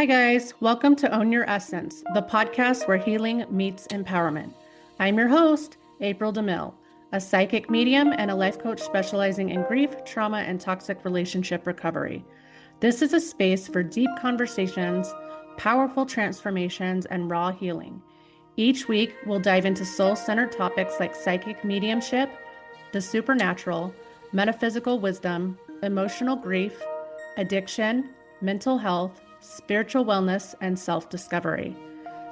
Hi, guys. Welcome to Own Your Essence, the podcast where healing meets empowerment. I'm your host, April DeMille, a psychic medium and a life coach specializing in grief, trauma, and toxic relationship recovery. This is a space for deep conversations, powerful transformations, and raw healing. Each week, we'll dive into soul-centered topics like psychic mediumship, the supernatural, metaphysical wisdom, emotional grief, addiction, mental health, spiritual wellness, and self-discovery.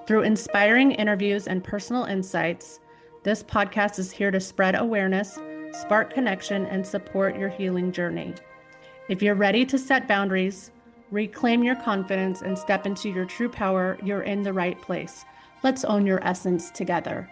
Through inspiring interviews and personal insights, this podcast is here to spread awareness, spark connection, and support your healing journey. If you're ready to set boundaries, reclaim your confidence, and step into your true power, you're in the right place. Let's own your essence together.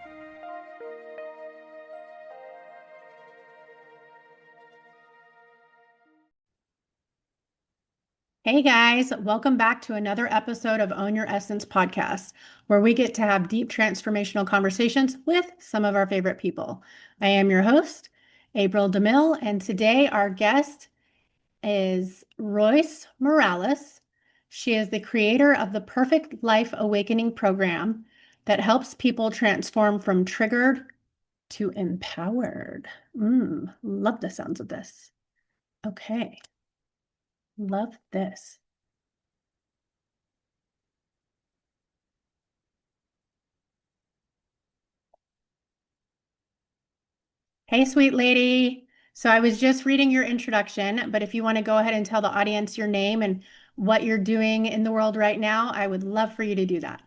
Hey guys, welcome back to another episode of Own Your Essence podcast, where we get to have deep transformational conversations with some of our favorite people. I am your host, April DeMille, and today our guest is Royce Morales. She is the creator of the Perfect Life Awakening program that helps people transform from triggered to empowered. Love the sounds of this. Okay. Love this. Hey, sweet lady. So I was just reading your introduction, but if you want to go ahead and tell the audience your name and what you're doing in the world right now, I would love for you to do that.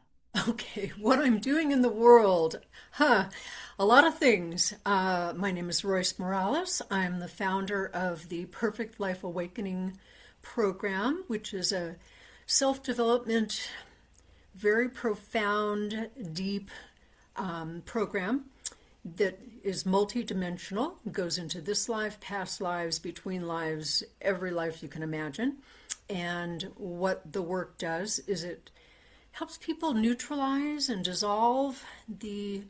Okay, what I'm doing in the world. A lot of things. My name is Royce Morales. I'm the founder of the Perfect Life Awakening program, which is a self-development, very profound, deep program that is multidimensional. It goes into this life, past lives, between lives, every life you can imagine. And what the work does is it helps people neutralize and dissolve the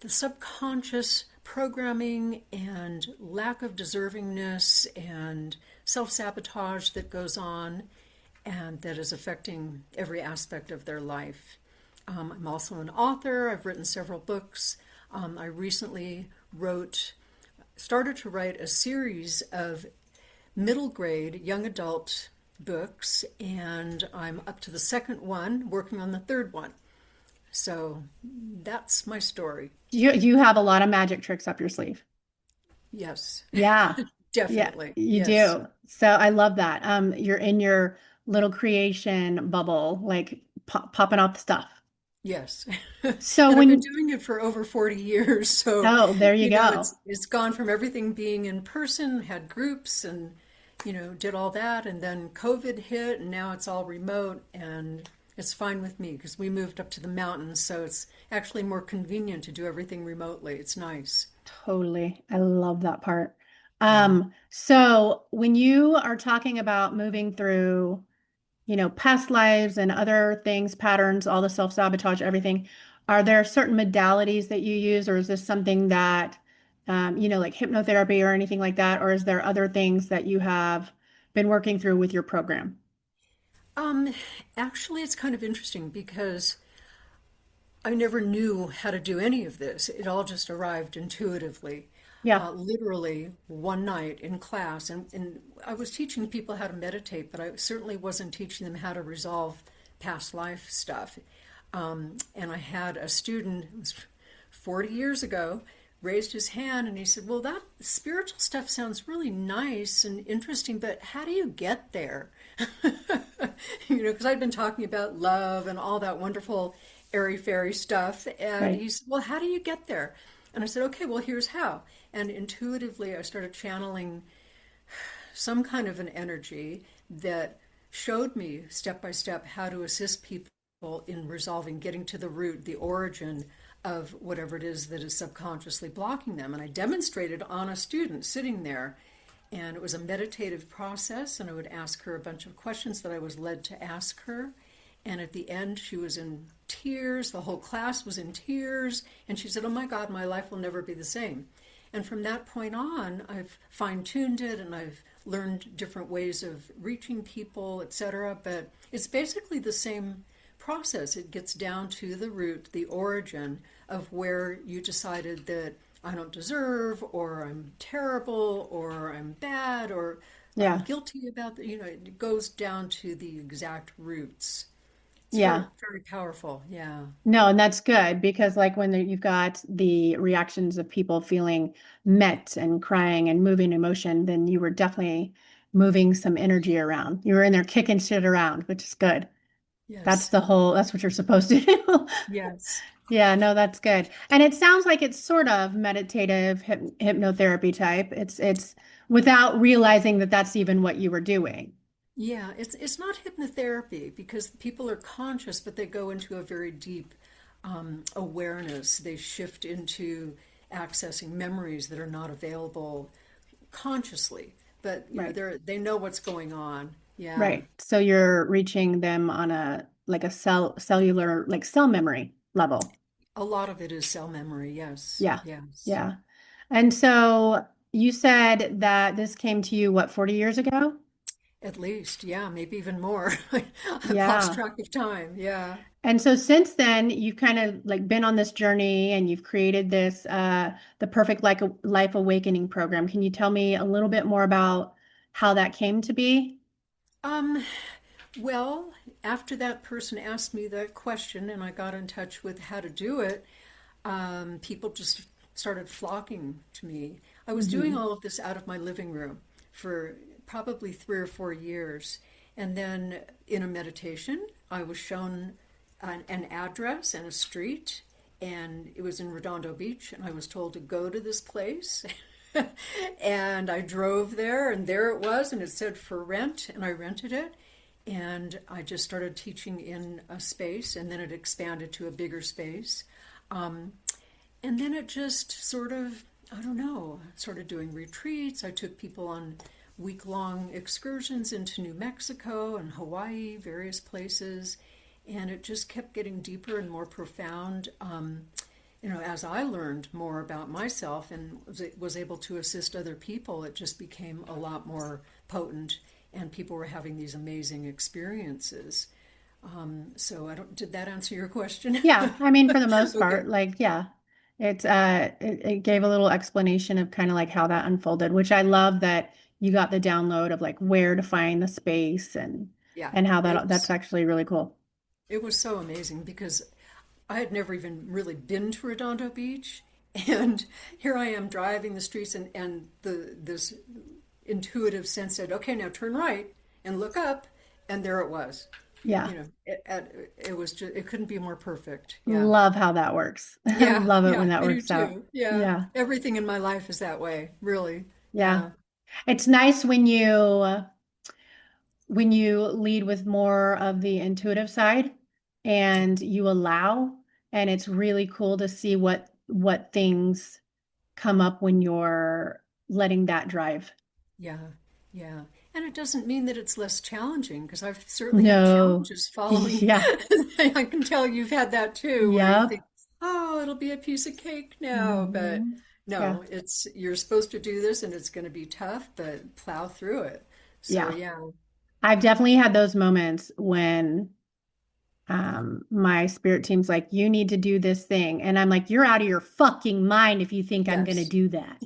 subconscious programming and lack of deservingness and self-sabotage that goes on and that is affecting every aspect of their life. I'm also an author. I've written several books. I recently started to write a series of middle grade young adult books, and I'm up to the second one, working on the third one. So that's my story. You have a lot of magic tricks up your sleeve. Yes, Yeah. Yeah, definitely. you Yes, do. So I love that. You're in your little creation bubble, like popping off the stuff. yes. So And I've been when, doing it for over 40 years. So, oh, there you go. it's gone from everything being in person, had groups and, did all that. And then COVID hit and now it's all remote and it's fine with me because we moved up to the mountains. So it's actually more convenient to do everything remotely. It's nice. Totally. I love that part. Yeah. So when you are talking about moving through, past lives and other things, patterns, all the self-sabotage, everything, are there certain modalities that you use, or is this something that, like hypnotherapy or anything like that, or is there other things that you have been working through with your program? Um, Actually, it's kind of interesting because I never knew how to do any of this. It all just arrived intuitively. Yeah. Literally one night in class, and I was teaching people how to meditate, but I certainly wasn't teaching them how to resolve past life stuff. And I had a student, it was 40 years ago, raised his hand and he said, "Well, that spiritual stuff sounds really nice and interesting, but how do you get there?" Because I'd been talking about love and all that wonderful airy fairy stuff. And Right. he said, "Well, how do you get there?" And I said, "Okay, well, here's how." And intuitively, I started channeling some kind of an energy that showed me step by step how to assist people in resolving, getting to the root, the origin of whatever it is that is subconsciously blocking them. And I demonstrated on a student sitting there. And it was a meditative process, and I would ask her a bunch of questions that I was led to ask her. And at the end, she was in tears. The whole class was in tears. And she said, "Oh my God, my life will never be the same." And from that point on, I've fine-tuned it and I've learned different ways of reaching people, etc. But it's basically the same process. It gets down to the root, the origin of where you decided that I don't deserve, or I'm terrible, or I'm bad, or I'm Yeah. guilty about the, it goes down to the exact roots. It's very, Yeah. very powerful. Yeah. No, and that's good because like when you've got the reactions of people feeling met and crying and moving emotion, then you were definitely moving some energy around. You were in there kicking shit around, which is good. Yes. That's what you're supposed to do. Yes. Yeah, no, that's good. And it sounds like it's sort of meditative hypnotherapy type. It's without realizing that that's even what you were doing. Yeah, it's not hypnotherapy because people are conscious, but they go into a very deep awareness. They shift into accessing memories that are not available consciously, but Right. they know what's going on. Yeah, Right. So you're reaching them on a like a cellular like cell memory level. a lot of it is cell memory. Yes, Yeah. yes, Yeah. And so you said that this came to you, what, 40 years ago? at least. Yeah, maybe even more. I've lost Yeah. track of time. Yeah. And so since then, you've kind of like been on this journey and you've created this the Perfect Life Awakening program. Can you tell me a little bit more about how that came to be? Um, well, after that person asked me that question and I got in touch with how to do it, people just started flocking to me. I was doing Hmm. all of this out of my living room for probably 3 or 4 years. And then in a meditation, I was shown an address and a street, and it was in Redondo Beach, and I was told to go to this place. And I drove there, and there it was, and it said for rent, and I rented it. And I just started teaching in a space, and then it expanded to a bigger space. Um, and then it just sort of, I don't know, started doing retreats. I took people on week-long excursions into New Mexico and Hawaii, various places, and it just kept getting deeper and more profound. As I learned more about myself and was able to assist other people, it just became a lot more potent, and people were having these amazing experiences. So I don't, did that answer your question? Yeah, I mean, for the most Okay. part, like, yeah, it gave a little explanation of kind of like how that unfolded, which I love that you got the download of like where to find the space Yeah, and how it that's was actually really cool. it was so amazing because I had never even really been to Redondo Beach, and here I am driving the streets, and this intuitive sense said, "Okay, now turn right and look up," and there it was. Yeah. It was just it couldn't be more perfect. Yeah, Love how that works. yeah, Love it when yeah. that I do works out. too. Yeah, Yeah. everything in my life is that way. Really. Yeah. Yeah. It's nice when you lead with more of the intuitive side and you allow, and it's really cool to see what things come up when you're letting that drive. Yeah, yeah. And it doesn't mean that it's less challenging because I've certainly had No. challenges following. Yeah. I can tell you've had that too, where you Yep. think, oh, it'll be a piece of cake now. But Hmm. Yeah. no, you're supposed to do this and it's going to be tough, but plow through it. So Yeah. yeah, I've definitely had those moments when my spirit team's like, you need to do this thing. And I'm like, you're out of your fucking mind if you think I'm going to yes, do that.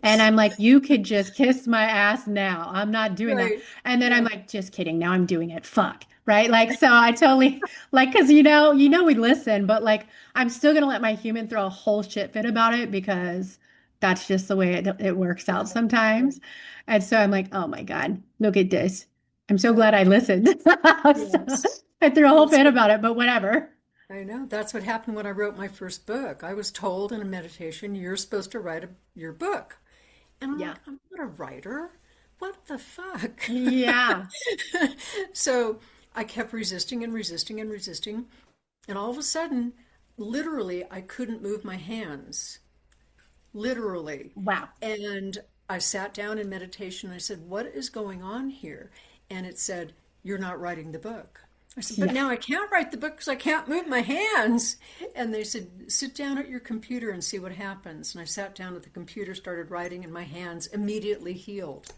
And yes, I'm like, you could just kiss my ass now. I'm not doing that. right. And then I'm Yeah, like, just kidding. Now I'm doing it. Fuck. Right. Like, so I totally like, cause we listen, but like, I'm still going to let my human throw a whole shit fit about it because that's just the way it works out yeah, yeah, sometimes. And so I'm like, oh my God, look at this. I'm so yeah. glad I listened. So Yes. I threw a whole That's fit what about it, but whatever. I know. That's what happened when I wrote my first book. I was told in a meditation, you're supposed to write your book. And I'm Yeah. like, I'm not a writer. What the fuck? Yeah. So I kept resisting and resisting and resisting. And all of a sudden, literally, I couldn't move my hands. Literally. Wow. And I sat down in meditation and I said, what is going on here? And it said, you're not writing the book. I said, but Yeah. now I can't write the book because I can't move my hands. And they said, sit down at your computer and see what happens. And I sat down at the computer, started writing, and my hands immediately healed.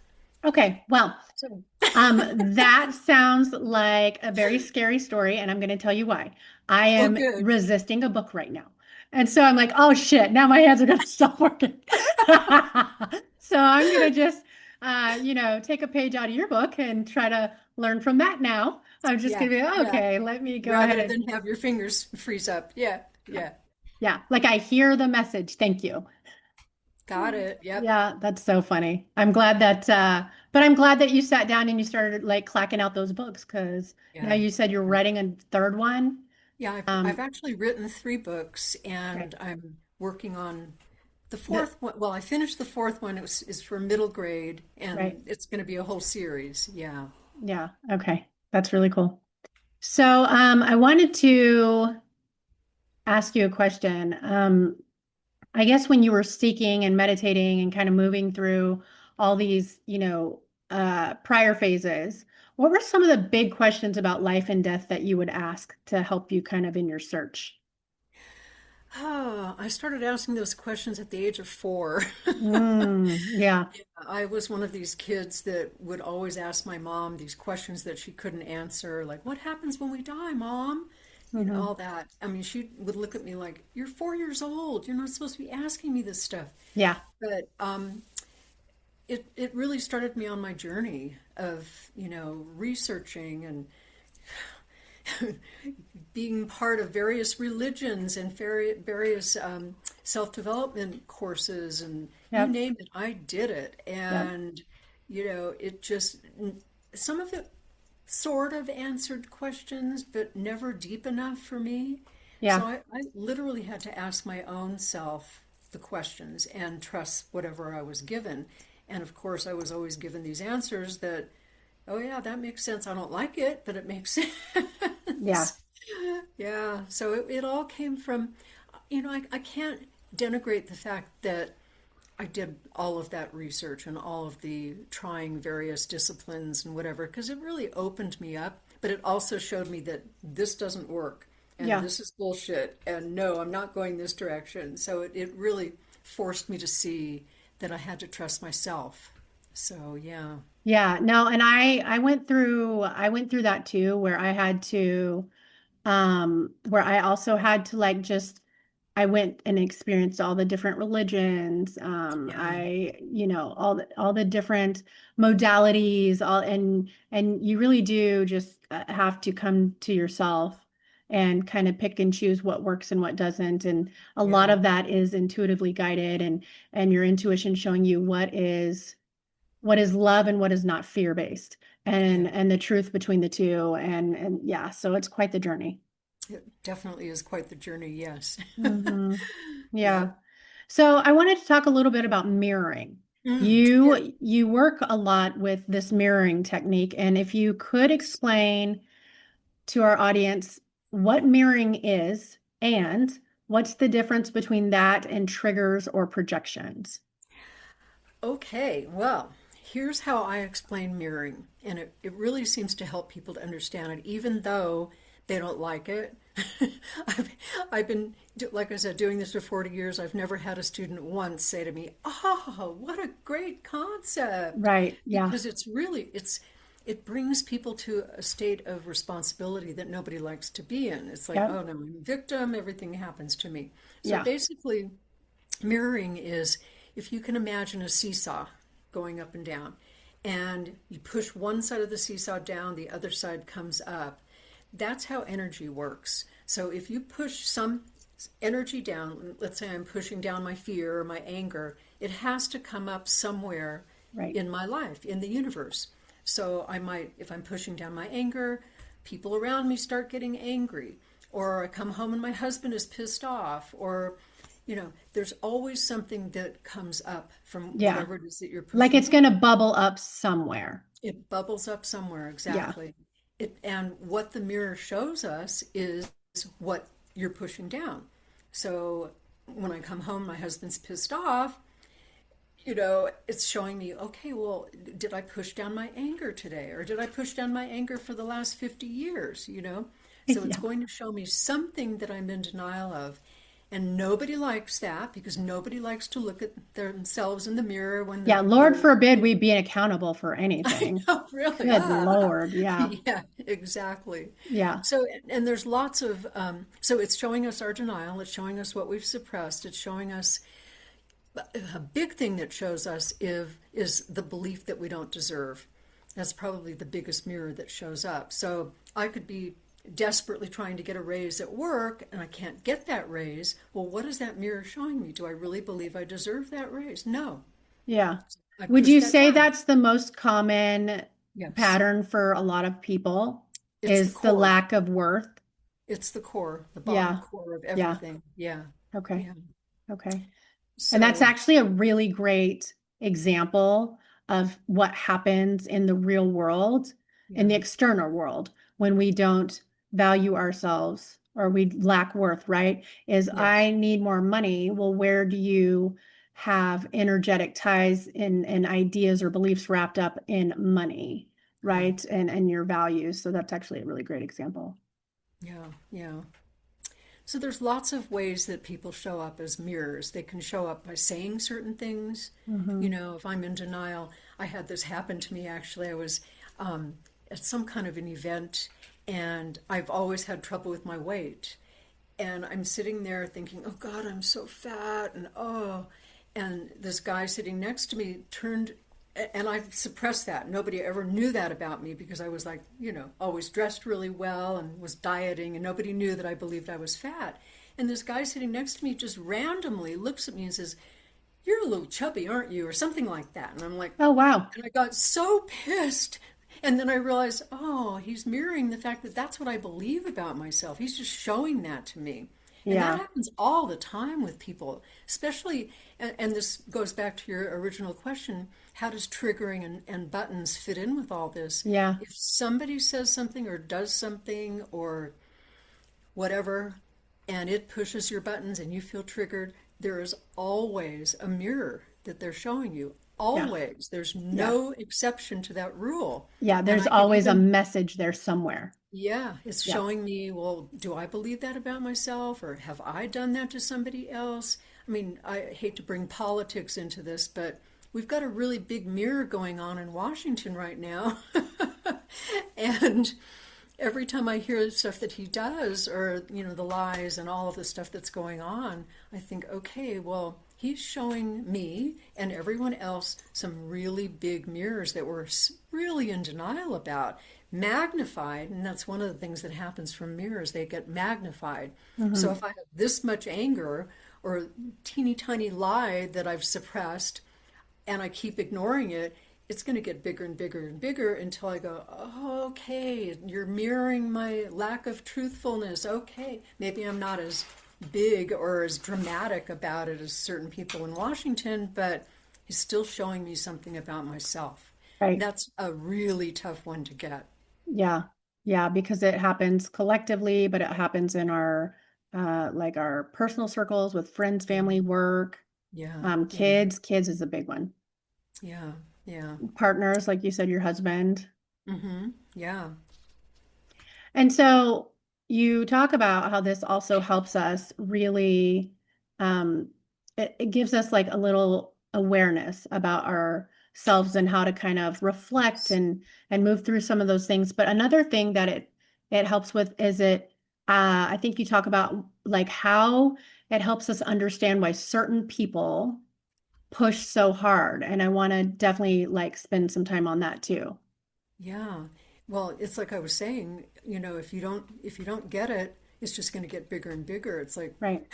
Okay, well, So, that sounds like a very scary story, and I'm going to tell you why. I oh, am good. resisting a book right now. And so I'm like, oh shit, now my hands are going to stop working. So I'm going to just, take a page out of your book and try to learn from that now. I'm just Yeah, going to be, yeah. okay, let me go ahead Rather and, than have your fingers freeze up. Yeah, yeah. yeah, like I hear the message. Thank you. Got it. Yep. Yeah, that's so funny. But I'm glad that you sat down and you started like clacking out those books because now Yeah. you said you're writing a third one. Yeah, I've Um, actually written three books okay. and I'm working on the The, fourth one. Well, I finished the fourth one. Is for middle grade right. and it's going to be a whole series. Yeah. Yeah. Okay. That's really cool. So, I wanted to ask you a question. I guess when you were seeking and meditating and kind of moving through all these, prior phases, what were some of the big questions about life and death that you would ask to help you kind of in your search? Oh, I started asking those questions at the age of 4. Yeah. I was one of these kids that would always ask my mom these questions that she couldn't answer, like, what happens when we die, Mom? You know, Hmm. all that. I mean, she would look at me like, you're 4 years old. You're not supposed to be asking me this stuff. Yeah. But it really started me on my journey of, researching and being part of various religions and various self-development courses and you Yep. name it, I did it. Yep. And, it just, some of it sort of answered questions, but never deep enough for me. So Yeah. I literally had to ask my own self the questions and trust whatever I was given. And of course, I was always given these answers that, oh, yeah, that makes sense. I don't like it, but it makes Yeah. sense. Yeah. So it all came from, I can't denigrate the fact that I did all of that research and all of the trying various disciplines and whatever, because it really opened me up, but it also showed me that this doesn't work and Yeah. this is bullshit and no, I'm not going this direction. So it really forced me to see that I had to trust myself. So yeah. Yeah. No, and I went through that too, where I had to where I also had to like just I went and experienced all the different religions. Yeah. All the different modalities, and you really do just have to come to yourself and kind of pick and choose what works and what doesn't. And a lot Yeah. of that is intuitively guided and your intuition showing you what is love and what is not fear based Yeah. and the truth between the two. And yeah, so it's quite the journey. It definitely is quite the journey, yes. Hmm. Yeah. Yep. So I wanted to talk a little bit about mirroring. Good. You work a lot with this mirroring technique, and if you could explain to our audience what mirroring is and what's the difference between that and triggers or projections. Okay, well, here's how I explain mirroring, and it really seems to help people to understand it, even though they don't like it. I've, I've been, like I said, doing this for 40 years. I've never had a student once say to me, "Oh, what a great concept," Right. Yeah. because it brings people to a state of responsibility that nobody likes to be in. It's like, Yep. oh no, I'm a victim, everything happens to me. So Yeah. basically, mirroring is if you can imagine a seesaw going up and down, and you push one side of the seesaw down, the other side comes up. That's how energy works. So if you push some energy down, let's say I'm pushing down my fear or my anger, it has to come up somewhere Right. in my life, in the universe. So I might, if I'm pushing down my anger, people around me start getting angry. Or I come home and my husband is pissed off. Or, there's always something that comes up from Yeah. whatever it is that you're Like pushing it's down. going to bubble up somewhere. It bubbles up somewhere, Yeah. exactly. And what the mirror shows us is what you're pushing down. So when I come home, my husband's pissed off, it's showing me, okay, well, did I push down my anger today? Or did I push down my anger for the last 50 years? So it's Yeah. going to show me something that I'm in denial of. And nobody likes that because nobody likes to look at themselves in the mirror when Yeah, Lord forbid we be accountable for I anything. know, really. Good Lord. Yeah. Yeah, exactly. Yeah. So, and there's lots of, so it's showing us our denial, it's showing us what we've suppressed, it's showing us a big thing that shows us is the belief that we don't deserve. That's probably the biggest mirror that shows up. So I could be desperately trying to get a raise at work and I can't get that raise. Well, what is that mirror showing me? Do I really believe I deserve that raise? No. Yeah. I Would push you that say down. that's the most common Yes. pattern for a lot of people It's the is the core. lack of worth? It's the core, the bottom Yeah. core of Yeah. everything. Yeah. Okay. Yeah. Okay. And that's So, actually a really great example of what happens in the real world, in yeah. the external world, when we don't value ourselves or we lack worth, right? Is Yes. I need more money. Well, where do you have energetic ties and ideas or beliefs wrapped up in money, Yeah. right? And your values. So that's actually a really great example. Yeah. Yeah. So there's lots of ways that people show up as mirrors. They can show up by saying certain things. Mm-hmm. You know, if I'm in denial, I had this happen to me actually. I was at some kind of an event and I've always had trouble with my weight. And I'm sitting there thinking, oh God, I'm so fat. And oh, and this guy sitting next to me turned, and I suppressed that. Nobody ever knew that about me because I was like, always dressed really well and was dieting, and nobody knew that I believed I was fat. And this guy sitting next to me just randomly looks at me and says, "You're a little chubby, aren't you?" or something like that. And I'm like, Oh, wow. and I got so pissed. And then I realized, oh, he's mirroring the fact that that's what I believe about myself. He's just showing that to me. And that Yeah. happens all the time with people, especially, and this goes back to your original question, how does triggering and buttons fit in with all this? Yeah. If somebody says something or does something or whatever, and it pushes your buttons and you feel triggered, there is always a mirror that they're showing you. Yeah. Always. There's Yeah. no exception to that rule. Yeah. And There's I could always a even, message there somewhere. yeah, it's Yeah. showing me, well, do I believe that about myself or have I done that to somebody else? I mean, I hate to bring politics into this, but we've got a really big mirror going on in Washington right now. And every time I hear the stuff that he does, or the lies and all of the stuff that's going on, I think, okay, well, he's showing me and everyone else some really big mirrors that we're really in denial about, magnified, and that's one of the things that happens from mirrors. They get magnified. So Hmm. if I have this much anger or teeny tiny lie that I've suppressed, and I keep ignoring it, it's going to get bigger and bigger and bigger until I go, oh, okay, you're mirroring my lack of truthfulness. Okay, maybe I'm not as big or as dramatic about it as certain people in Washington, but it's still showing me something about myself. Right. That's a really tough one to get. Yeah. Yeah. Because it happens collectively, but it happens in our, like our personal circles with friends, Yeah, family, work, yeah, yeah, kids is a big one. yeah, yeah. Partners, like you said, your husband. Mm-hmm. Yeah. And so you talk about how this also helps us really, um, it gives us like a little awareness about ourselves and how to kind of reflect and move through some of those things. But another thing that it helps with is I think you talk about like how it helps us understand why certain people push so hard. And I want to definitely like spend some time on that too. Yeah. Well, it's like I was saying, if you don't get it, it's just going to get bigger and bigger. It's like, Right.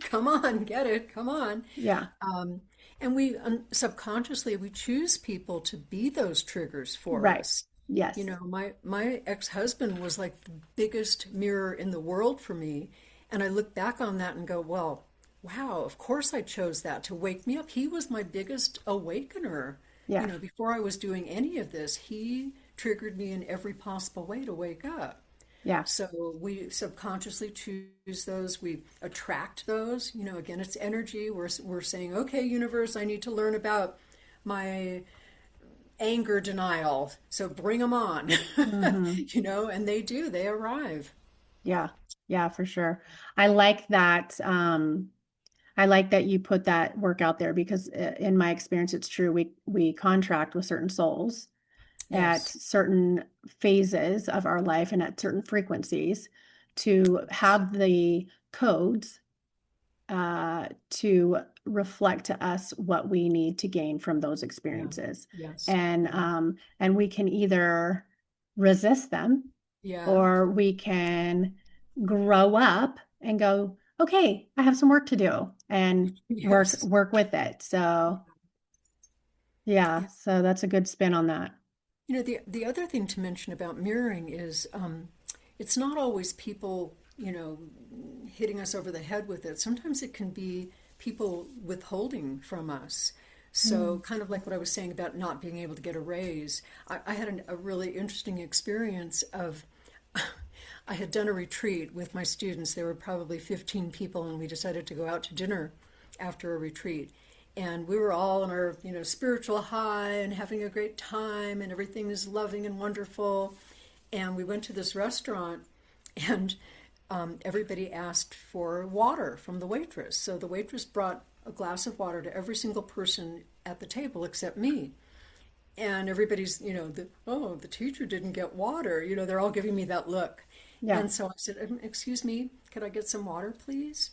come on, get it, come on. Yeah. Um, and we subconsciously we choose people to be those triggers for Right. us. Yes. My ex-husband was like the biggest mirror in the world for me, and I look back on that and go, well, wow, of course I chose that to wake me up. He was my biggest awakener. Yeah. Before I was doing any of this, he triggered me in every possible way to wake up. Yeah. So we subconsciously choose those, we attract those. Again, it's energy. We're saying, okay, universe, I need to learn about my anger denial. So bring them on. Hmm. And they do, they arrive. Yeah. Yeah, for sure. I like that. I like that you put that work out there because in my experience, it's true. We contract with certain souls at Yes. certain phases of our life and at certain frequencies to Yes. have the codes to reflect to us what we need to gain from those Yeah. experiences. Yes. And Yeah. we can either resist them Yeah. or we can grow up and go, okay, I have some work to do and Yes. work with it. So Yeah. yeah, so that's a good spin on that. The other thing to mention about mirroring is it's not always people, hitting us over the head with it. Sometimes it can be people withholding from us. So, Mm. kind of like what I was saying about not being able to get a raise, I had a really interesting experience of I had done a retreat with my students. There were probably 15 people, and we decided to go out to dinner after a retreat. And we were all on our, spiritual high and having a great time, and everything is loving and wonderful. And we went to this restaurant, and everybody asked for water from the waitress. So the waitress brought a glass of water to every single person at the table except me. And everybody's, the teacher didn't get water. They're all giving me that look. Yeah. And so I said, Excuse me, could I get some water, please?"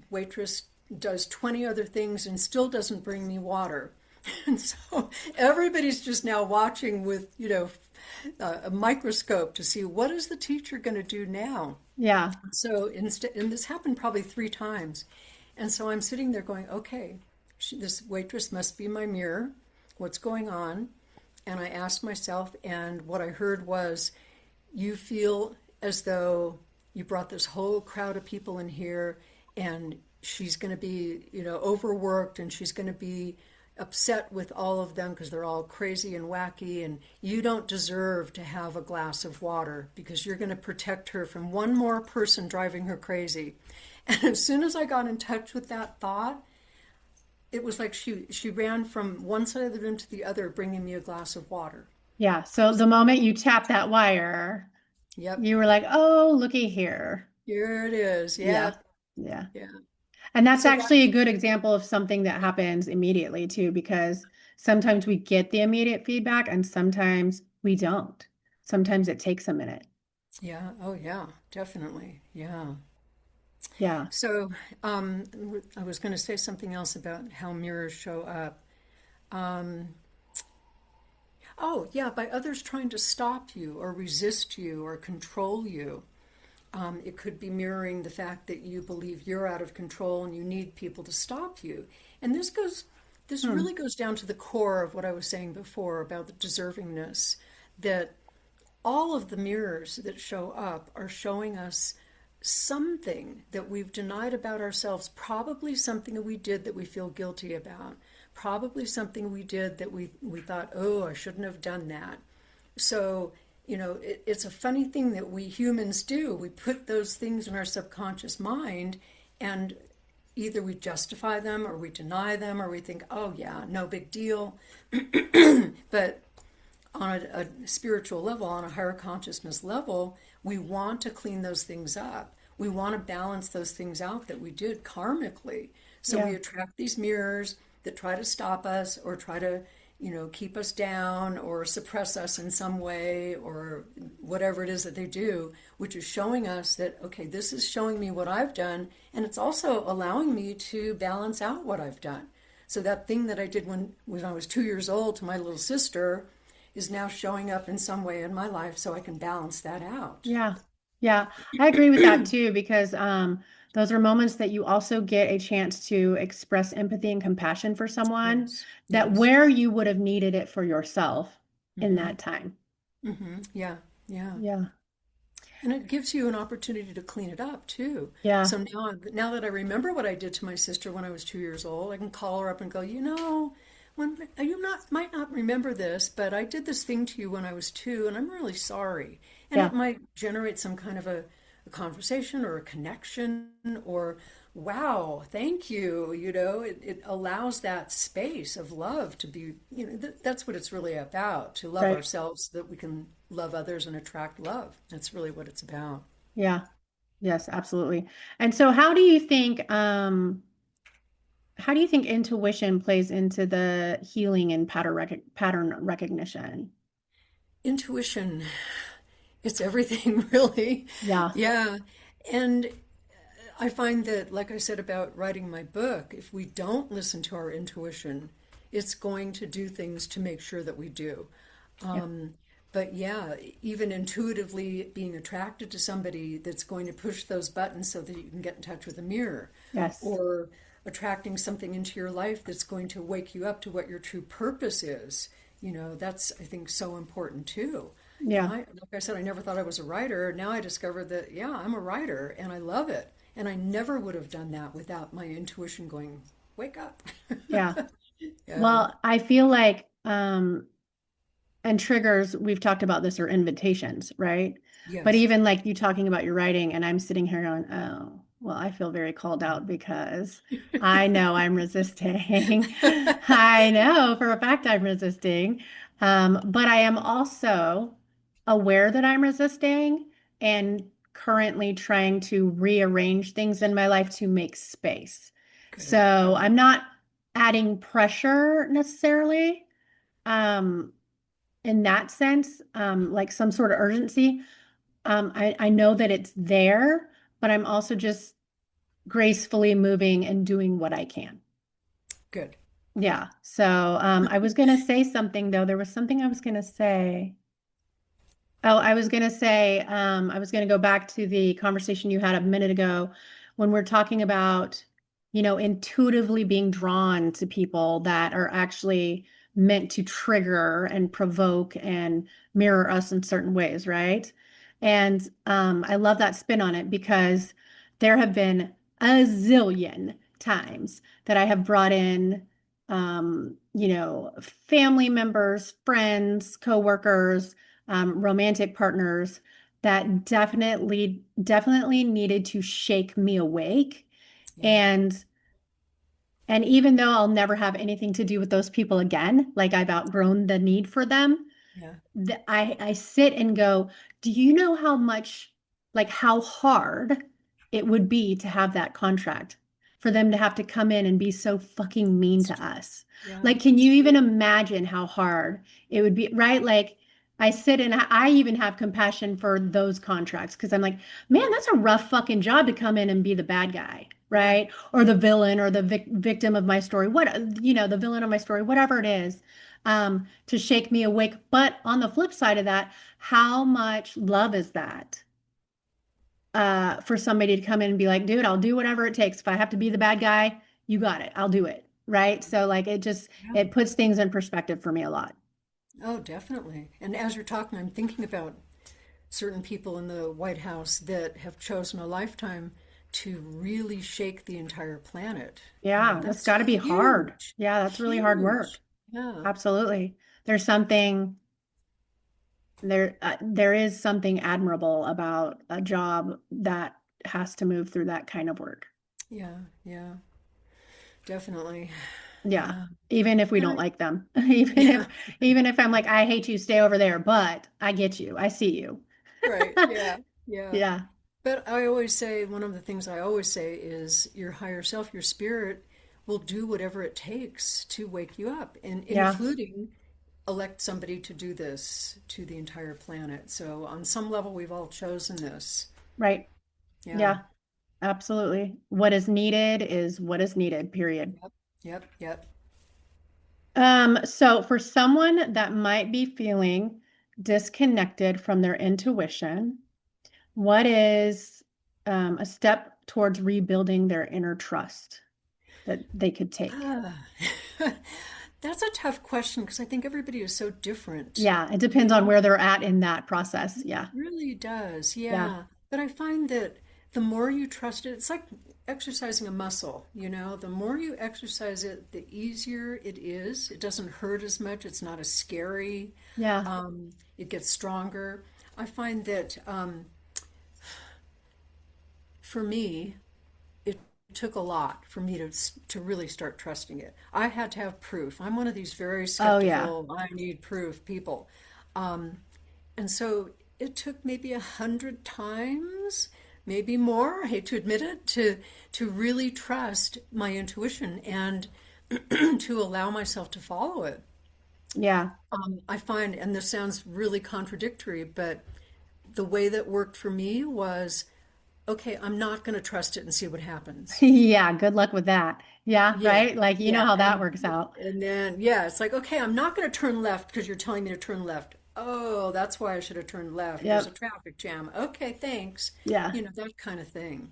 Waitress does 20 other things and still doesn't bring me water. And so everybody's just now watching with, a microscope to see what is the teacher going to do now. Yeah. So instead, and this happened probably 3 times. And so I'm sitting there going, okay, this waitress must be my mirror. What's going on? And I asked myself, and what I heard was, you feel as though you brought this whole crowd of people in here, and she's going to be, overworked, and she's going to be upset with all of them because they're all crazy and wacky, and you don't deserve to have a glass of water because you're going to protect her from one more person driving her crazy. And as soon as I got in touch with that thought, it was like she ran from one side of the room to the other, bringing me a glass of water. Yeah. So the moment you tap that wire, Yep, you were like, oh, looky here. here it is. Yeah. Yep, Yeah. yeah. And that's So that, actually a good example of something that happens immediately too, because sometimes we get the immediate feedback and sometimes we don't. Sometimes it takes a minute. yeah, oh yeah, definitely, yeah. Yeah. So I was going to say something else about how mirrors show up. Um, oh, yeah, by others trying to stop you or resist you or control you. It could be mirroring the fact that you believe you're out of control and you need people to stop you. And this Hmm. really goes down to the core of what I was saying before about the deservingness, that all of the mirrors that show up are showing us something that we've denied about ourselves, probably something that we did that we feel guilty about, probably something we did that we thought, oh, I shouldn't have done that. So, it's a funny thing that we humans do. We put those things in our subconscious mind, and either we justify them or we deny them or we think, oh, yeah, no big deal. But on a spiritual level, on a higher consciousness level, we want to clean those things up. We want to balance those things out that we did karmically. So Yeah. we attract these mirrors that try to stop us or try to, keep us down or suppress us in some way or whatever it is that they do, which is showing us that, okay, this is showing me what I've done, and it's also allowing me to balance out what I've done. So that thing that I did when I was 2 years old to my little sister is now showing up in some way in my life so I can balance that out. Yeah. Yeah. I agree with that too, because those are moments that you also get a chance to express empathy and compassion for someone Yes, that yes. where you would have needed it for yourself in Mm-hmm. that time. Mm-hmm. Yeah, yeah. Yeah. And it gives you an opportunity to clean it up too. Yeah. So now that I remember what I did to my sister when I was 2 years old, I can call her up and go, when might not remember this, but I did this thing to you when I was 2, and I'm really sorry. And it Yeah. might generate some kind of a conversation or a connection or, wow, thank you. It allows that space of love to be, that's what it's really about, to love Right. ourselves so that we can love others and attract love. That's really what it's about. Yeah. Yes, absolutely. And so how do you think intuition plays into the healing and pattern recognition? Intuition, it's everything, really. Yeah. Yeah. And I find that, like I said about writing my book, if we don't listen to our intuition, it's going to do things to make sure that we do. Yep. Um, but yeah, even intuitively being attracted to somebody that's going to push those buttons so that you can get in touch with the mirror, Yes. or attracting something into your life that's going to wake you up to what your true purpose is. That's, I think, so important too. Yeah. Like I said, I never thought I was a writer. Now I discovered that, yeah, I'm a writer and I love it. And I never would have done that without my intuition going, wake up. Yeah. Yeah. Well, I feel like and triggers, we've talked about this, are invitations, right? But Yes. even like you talking about your writing, and I'm sitting here going, oh, well, I feel very called out because I know I'm resisting. I know for a fact I'm resisting. But I am also aware that I'm resisting and currently trying to rearrange things in my life to make space. Good. So Good. I'm not adding pressure necessarily. Um, in that sense, like some sort of urgency. I know that it's there, but I'm also just gracefully moving and doing what I can. Good. Yeah. So I was going to say something though. There was something I was going to say. Oh, I was going to say, I was going to go back to the conversation you had a minute ago when we're talking about, intuitively being drawn to people that are actually meant to trigger and provoke and mirror us in certain ways, right? And I love that spin on it because there have been a zillion times that I have brought in, family members, friends, coworkers, romantic partners that definitely needed to shake me awake. Yeah. And and even though I'll never have anything to do with those people again, like I've outgrown the need for them, Yeah. I sit and go, do you know how much, like how hard it would be to have that contract for them to have to come in and be so fucking mean It's to true. us? Yeah. Like, can It's you even true. imagine how hard it would be, right? Like, I sit and I even have compassion for those contracts because I'm like, man, that's a rough fucking job to come in and be the bad guy, Yeah. right? Or the villain or the victim of my story, the villain of my story, whatever it is, to shake me awake. But on the flip side of that, how much love is that? For somebody to come in and be like, dude, I'll do whatever it takes. If I have to be the bad guy, you got it. I'll do it. Right. So like Yeah. it puts things in perspective for me a lot. Oh, definitely. And as you're talking, I'm thinking about certain people in the White House that have chosen a lifetime to really shake the entire planet. Yeah, that's That's got to be hard. huge. Yeah, that's really hard work. Huge. Yeah. Absolutely. There's something there is something admirable about a job that has to move through that kind of work. Yeah. Yeah. Definitely. Yeah. Yeah. Even if we And don't I, like them. Even if yeah. even if I'm like, I hate you, stay over there, but I get you. I see you. Right. Yeah. Yeah. Yeah. But I always say, one of the things I always say is your higher self, your spirit, will do whatever it takes to wake you up, and Yeah. including elect somebody to do this to the entire planet. So on some level, we've all chosen this. Right. Yeah. Yeah. Absolutely. What is needed is what is needed, period. Yep. Yep. Yep. So for someone that might be feeling disconnected from their intuition, what is a step towards rebuilding their inner trust that they could take? Ah. That's a tough question because I think everybody is so different. Yeah, it You depends on know, where they're at in that process. Yeah. really does, Yeah. yeah. But I find that the more you trust it, it's like exercising a muscle, the more you exercise it, the easier it is. It doesn't hurt as much, it's not as scary. Yeah. It gets stronger. I find that for me, it took a lot for me to really start trusting it. I had to have proof. I'm one of these very Oh, yeah. skeptical, I need proof people. Um, And so it took maybe 100 times maybe more, I hate to admit it, to really trust my intuition and to allow myself to follow it. Yeah. I find, and this sounds really contradictory, but the way that worked for me was, okay, I'm not going to trust it and see what happens. Yeah, good luck with that. Yeah, Yeah, right? Like you know yeah, how that works out. and then yeah, it's like, okay, I'm not going to turn left because you're telling me to turn left. Oh, that's why I should have turned left. There's a Yep. traffic jam. Okay, thanks. Yeah. You know, that kind of thing.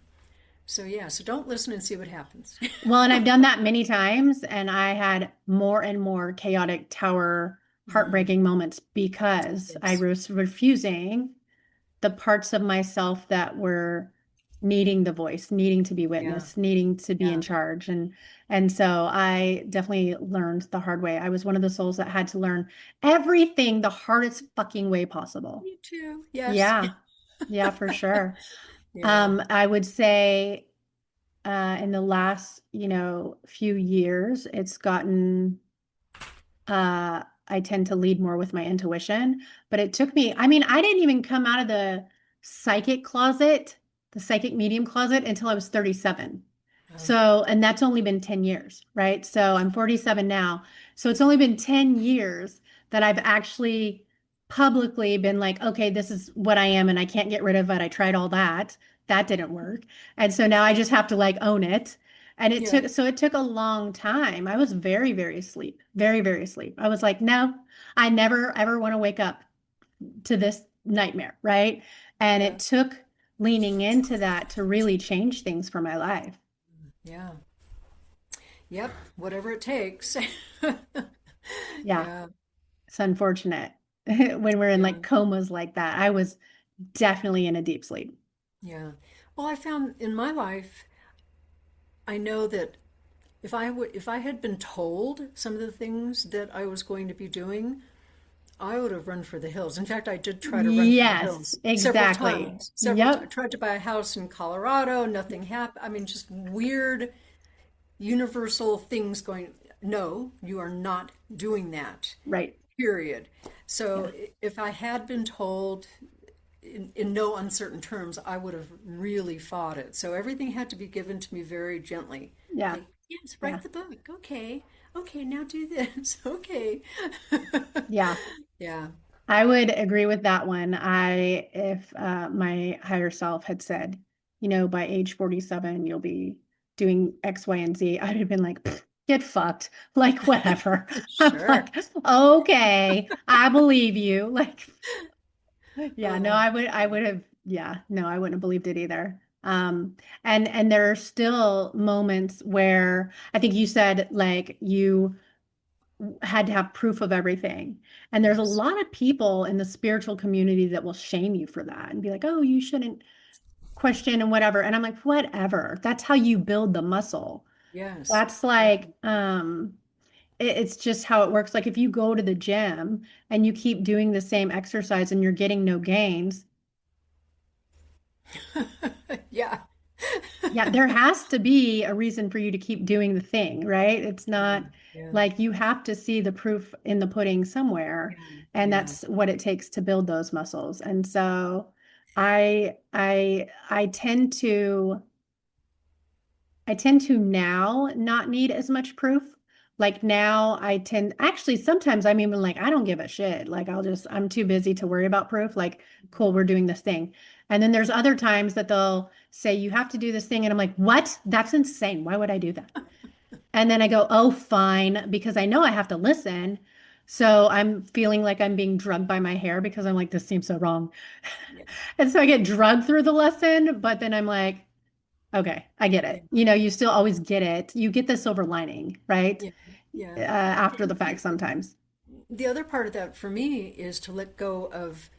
So yeah, so don't listen and see what happens. Well, and I've done that many times, and I had more and more chaotic tower Mm, heartbreaking moments because I yes. was refusing the parts of myself that were needing the voice, needing to be Yeah, witnessed, needing to be in yeah. charge. And so I definitely learned the hard way. I was one of the souls that had to learn everything the hardest fucking way possible. Me too. Yes. Yeah. Yeah, for sure. Yeah. I would say in the last, few years, it's gotten I tend to lead more with my intuition, but it took me, I mean, I didn't even come out of the psychic closet, the psychic medium closet until I was 37. Oh, So, and that's only been 10 years, right? So I'm 47 now. So it's only been 10 years that I've actually publicly been like, okay, this is what I am and I can't get rid of it. I tried all that. That didn't work. And so now I just have to like own it. And yeah. it took a long time. I was very, very asleep, very, very asleep. I was like, no, I never ever want to wake up to this nightmare, right? And Yeah. it took leaning into that to really change things for my life. Yeah. Yep. Whatever it takes. Yeah, Yeah. it's unfortunate when we're in Yeah. like comas like that. I was definitely in a deep sleep. Yeah. Well, I found in my life, I know that if I had been told some of the things that I was going to be doing, I would have run for the hills. In fact, I did try to run for the Yes, hills several exactly. times. Several times. I Yep. tried to buy a house in Colorado, nothing happened. I mean, just weird universal things going, no, you are not doing that. Right. Period. So Yeah. if I had been told in no uncertain terms, I would have really fought it. So everything had to be given to me very gently. Yeah. Like, yes, Yeah. write the book. Okay. Okay, now do this. Okay. Yeah. Yeah. I would agree with that one. If my higher self had said, by age 47, you'll be doing X, Y, and Z, I'd have been like, "Pfft, get fucked. Like, whatever. I'm Sure. like, okay, I believe you. Like, yeah, no, Oh, I would have, yeah, no, I wouldn't have believed it either. And there are still moments where I think you said like you had to have proof of everything. And there's a yes. lot of people in the spiritual community that will shame you for that and be like, oh, you shouldn't question and whatever. And I'm like, whatever. That's how you build the muscle. Yes. That's Yeah. like, it's just how it works. Like if you go to the gym and you keep doing the same exercise and you're getting no gains, Yeah. yeah, there has to be a reason for you to keep doing the thing, right? It's Yeah. not Yeah. like you have to see the proof in the pudding somewhere, Yeah. and Yeah. that's what it takes to build those muscles. And so I tend to now not need as much proof. Like now I tend actually sometimes I'm even like I don't give a shit. Like I'm too busy to worry about proof. Like cool, we're doing this thing. And then there's other times that they'll say you have to do this thing and I'm like, "What? That's insane. Why would I do that?" And then I go, "Oh, fine," because I know I have to listen. So I'm feeling like I'm being drugged by my hair because I'm like this seems so wrong. Yeah. And so I get drugged through the lesson, but then I'm like, okay, I get Yeah. it. You still always get it. You get the silver lining, right? Yeah. Yeah. After the fact sometimes. The other part of that for me is to let go of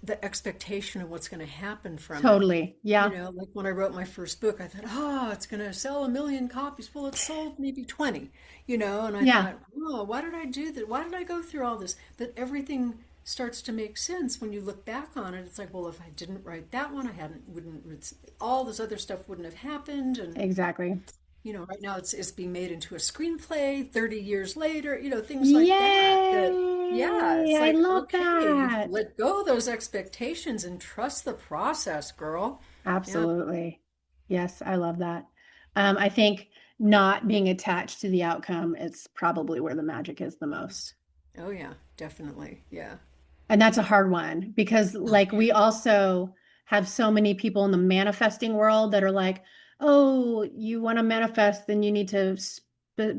the expectation of what's going to happen from it. Totally. You Yeah. know, like when I wrote my first book, I thought, oh, it's going to sell 1 million copies. Well, it sold maybe 20, and I Yeah. thought, oh, why did I do that? Why did I go through all this? But everything starts to make sense when you look back on it. It's like, well, if I didn't write that one, I hadn't, wouldn't, all this other stuff wouldn't have happened. And Exactly. right now it's being made into a screenplay 30 years later, things like that yeah, Yay! it's I like, love okay, that. let go of those expectations and trust the process, girl. Yeah. Absolutely. Yes, I love that. I think not being attached to the outcome is probably where the magic is the most. Oh, yeah, definitely. Yeah. And that's a hard one because, Oh, like, we also have so many people in the manifesting world that are like, oh, you want to manifest, then you need to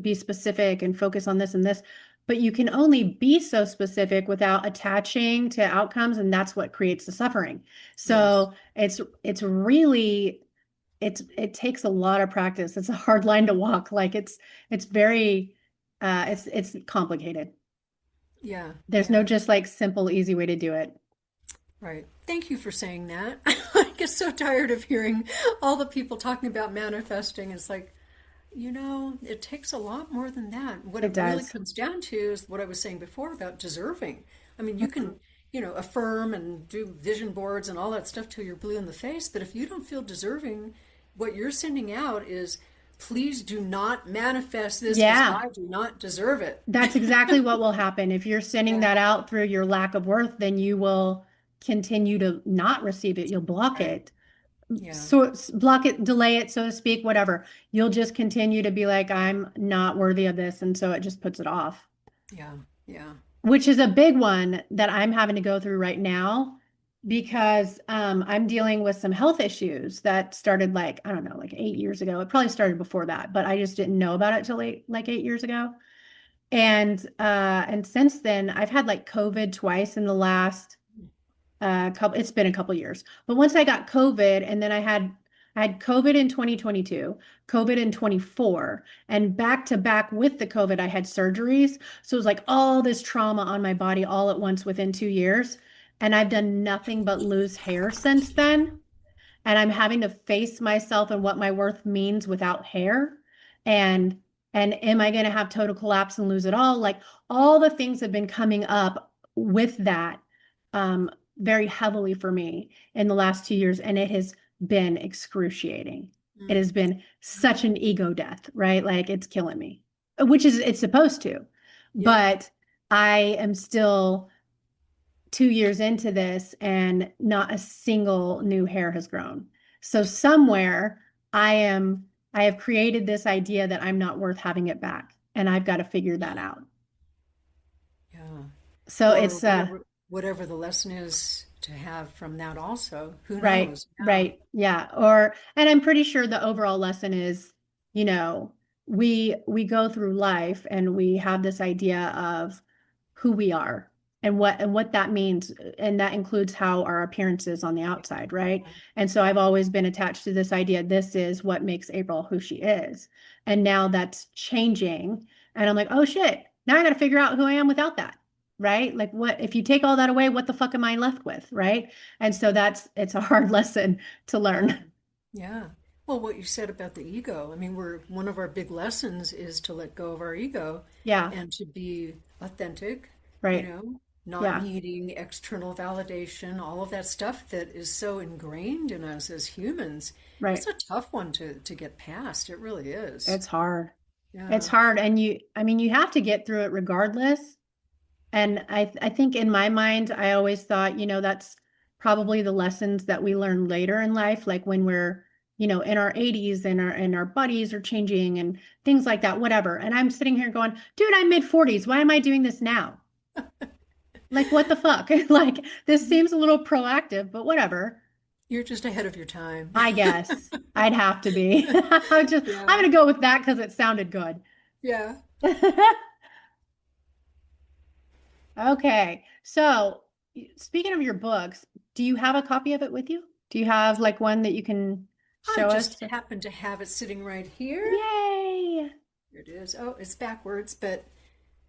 be specific and focus on this and this. But you can only be so specific without attaching to outcomes, and that's what creates the suffering. yes. So it's really it takes a lot of practice. It's a hard line to walk. Like it's very it's complicated. Yeah. There's no Yeah. just like simple, easy way to do it. Right. Thank you for saying that. I get so tired of hearing all the people talking about manifesting. It's like, it takes a lot more than that. What It it really does. comes down to is what I was saying before about deserving. I mean, you Mhm. can, affirm and do vision boards and all that stuff till you're blue in the face, but if you don't feel deserving, what you're sending out is, please do not manifest this because Yeah, I do not deserve it. that's exactly what will happen. If you're sending Yeah. that out through your lack of worth, then you will continue to not receive it. You'll block Right. it. Yeah. So block it, delay it, so to speak, whatever. You'll just continue to be like, I'm not worthy of this. And so it just puts it off, Yeah. Yeah. which is a big one that I'm having to go through right now because I'm dealing with some health issues that started like, I don't know, like 8 years ago. It probably started before that, but I just didn't know about it till like 8 years ago. And since then, I've had like COVID twice in the last couple, it's been a couple years. But once I got COVID, and then I had COVID in 2022, COVID in 24, and back to back with the COVID, I had surgeries. So it was like all this trauma on my body all at once within 2 years. And I've done nothing but lose hair since then, and I'm having to face myself and what my worth means without hair. And am I going to have total collapse and lose it all? Like all the things have been coming up with that um, very heavily for me in the last 2 years, and it has been excruciating. It Mm. has been such an ego death, right? Like it's killing me, which is it's supposed to, Yeah. but I am still 2 years into this and not a single new hair has grown. So somewhere I have created this idea that I'm not worth having it back. And I've got to figure that out. Yeah. So Or it's whatever the lesson is to have from that also. Who right, knows? Yeah. right. Yeah. And I'm pretty sure the overall lesson is, you know, we go through life and we have this idea of who we are and what that means, and that includes how our appearance is on the outside, right? And so I've always been attached to this idea, this is what makes April who she is. And now that's changing, and I'm like, oh shit, now I got to figure out who I am without that, right? Like what if you take all that away, what the fuck am I left with, right? And so it's a hard lesson to Yeah. learn. Yeah. Well, what you said about the ego, I mean, one of our big lessons is to let go of our ego Yeah, and to be authentic, right. not Yeah, needing external validation, all of that stuff that is so ingrained in us as humans. right. It's a tough one to get past. It really is. It's hard. It's Yeah. hard, and I mean, you have to get through it regardless. And I think in my mind, I always thought, that's probably the lessons that we learn later in life, like when we're, in our 80s and our bodies are changing and things like that, whatever. And I'm sitting here going, dude, I'm mid 40s. Why am I doing this now? Like, what the fuck? Like, this seems a little proactive, but whatever. You're just ahead of your time. I guess I'd have to be. I'm Yeah. gonna go with that because it sounded good. Yeah. Okay. So, speaking of your books, do you have a copy of it with you? Do you have like one that you can I show just us? happen to have it sitting right here. Yay! Here it is. Oh, it's backwards, but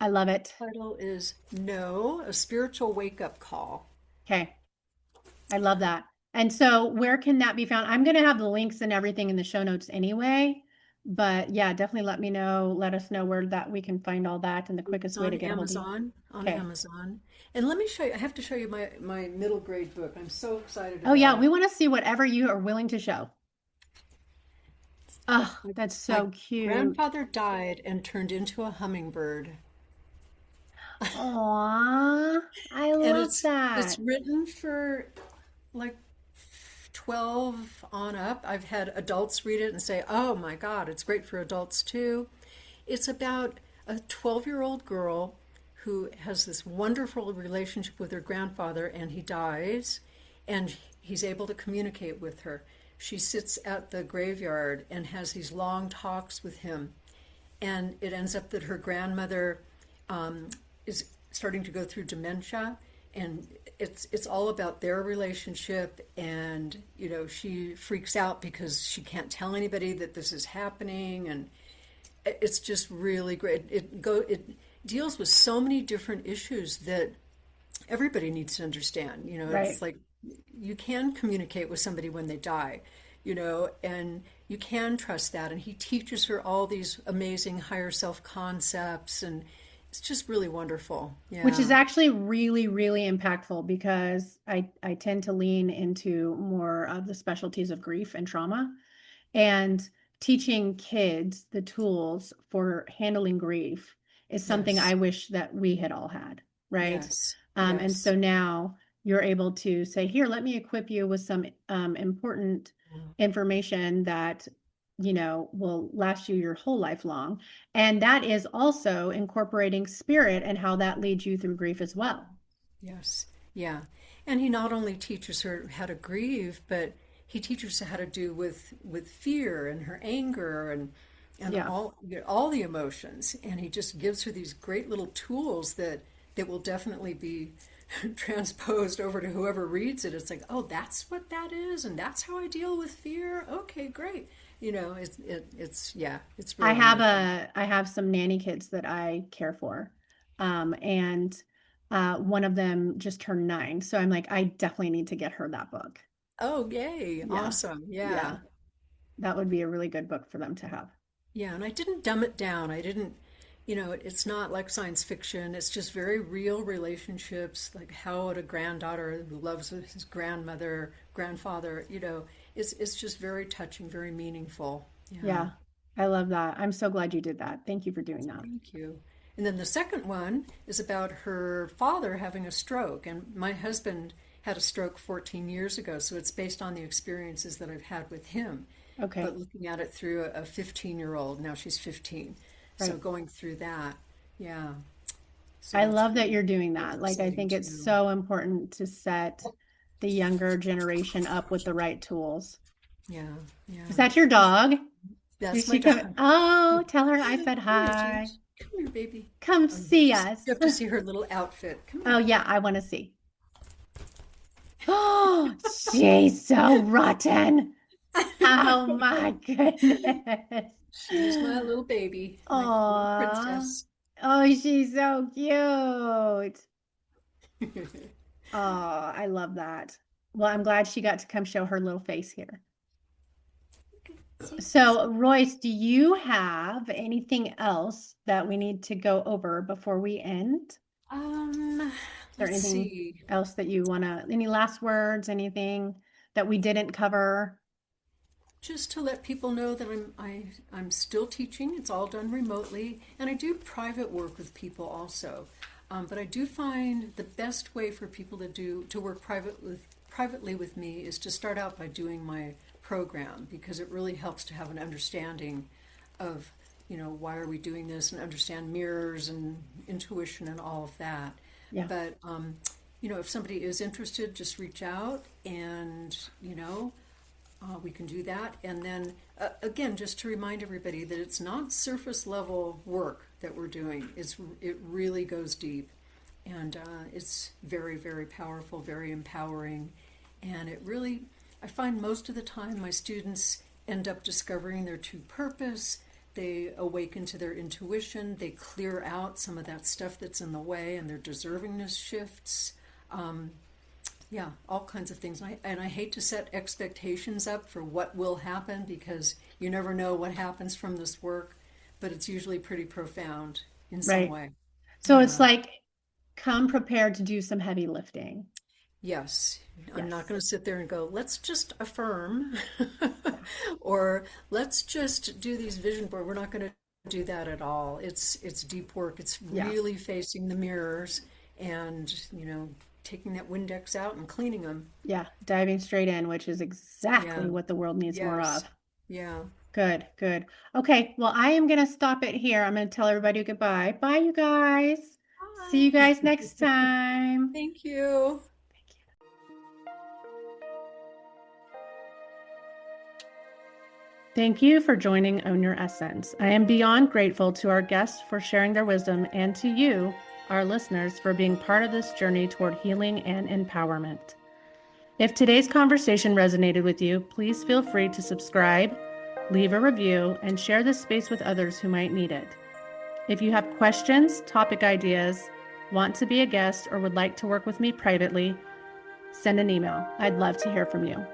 I love it. title is No, a Spiritual Wake-Up Call. Okay. I love that. And so, where can that be found? I'm going to have the links and everything in the show notes anyway. But yeah, definitely let me know, let us know where that we can find all that and the It's quickest way on to get a hold of you. Amazon, on Okay. Amazon. And let me show you, I have to show you my middle grade book. I'm so excited Oh about yeah, it. we want to see whatever you are willing to show. Oh, My, that's my so cute. grandfather died and turned into a hummingbird. Aw, I And love it's that. written for like 12 on up. I've had adults read it and say, oh my God, it's great for adults too. It's about a 12-year-old girl who has this wonderful relationship with her grandfather, and he dies, and he's able to communicate with her. She sits at the graveyard and has these long talks with him, and it ends up that her grandmother is starting to go through dementia, and it's all about their relationship. And she freaks out because she can't tell anybody that this is happening, and it's just really great. It deals with so many different issues that everybody needs to understand. Right. It's like you can communicate with somebody when they die, and you can trust that. And he teaches her all these amazing higher self concepts, and it's just really wonderful. Which is Yeah. actually really, really impactful because I tend to lean into more of the specialties of grief and trauma. And teaching kids the tools for handling grief is something Yes. I wish that we had all had, right? Yes. And Yes. so now you're able to say, here, let me equip you with some important information that, will last you your whole life long. And that is also incorporating spirit and how that leads you through grief as well. Yes. Yeah. And he not only teaches her how to grieve, but he teaches her how to do with fear and her anger and Yeah. all the emotions. And he just gives her these great little tools that will definitely be transposed over to whoever reads it. It's like, oh, that's what that is, and that's how I deal with fear. Okay, great. It's I really have wonderful. a I have some nanny kids that I care for. And one of them just turned 9. So I'm like, I definitely need to get her that book. Oh, yay. Yeah. Awesome. Yeah. Yeah. That would be a really good book for them to have. Yeah, and I didn't dumb it down. I didn't, it's not like science fiction. It's just very real relationships, like how would a granddaughter who loves his grandmother, grandfather, it's just very touching, very meaningful. Yeah, Yeah. I love that. I'm so glad you did that. Thank you for doing that. thank you. And then the second one is about her father having a stroke. And my husband had a stroke 14 years ago, so it's based on the experiences that I've had with him, Okay. but looking at it through a 15-year-old. Now she's 15. So Right. going through that, yeah. So I that's love that really, you're doing really that. Like, I exciting think it's too. so important to set the younger generation up with the right tools. Yeah, yeah. Is that your dog? Did That's my she come? dog. Oh, tell her I Come said here, she hi. is. Come here, baby. Come Oh, see us. you have to see her little outfit. Come Oh, here. yeah, I want to see. Oh, she's so rotten. I Oh know. my goodness. She's my little baby, my little Aw. princess. Oh, she's so cute. Oh, I love that. Well, I'm glad she got to come show her little face here. See, So, Royce, do you have anything else that we need to go over before we end? Is um, there let's anything see. else that you want to, any last words, anything that we didn't cover? Just to let people know that I'm still teaching. It's all done remotely, and I do private work with people also. But I do find the best way for people to work privately with me is to start out by doing my program, because it really helps to have an understanding of why are we doing this, and understand mirrors and intuition and all of that. Yeah. But if somebody is interested, just reach out, and we can do that. And then, again, just to remind everybody that it's not surface level work that we're doing. It really goes deep. And it's very, very powerful, very empowering. And I find most of the time my students end up discovering their true purpose. They awaken to their intuition. They clear out some of that stuff that's in the way, and their deservingness shifts. Yeah, all kinds of things. And I hate to set expectations up for what will happen, because you never know what happens from this work, but it's usually pretty profound in some Right. way. So it's Yeah. like come prepared to do some heavy lifting. Yes. I'm not Yes. going to sit there and go, let's just affirm Yeah. or let's just do these vision board. We're not going to do that at all. It's deep work. It's Yeah. really facing the mirrors and, taking that Windex out and cleaning them. Yeah, diving straight in, which is exactly Yeah. what the world needs more Yes. of. Yeah. Good, good. Okay, well, I am going to stop it here. I'm going to tell everybody goodbye. Bye, you guys. See you Bye. guys next time. Thank you. Thank you for joining Own Your Essence. I am beyond grateful to our guests for sharing their wisdom and to you, our listeners, for being part of this journey toward healing and empowerment. If today's conversation resonated with you, please feel free to subscribe, leave a review, and share this space with others who might need it. If you have questions, topic ideas, want to be a guest, or would like to work with me privately, send an email. I'd love to hear from you.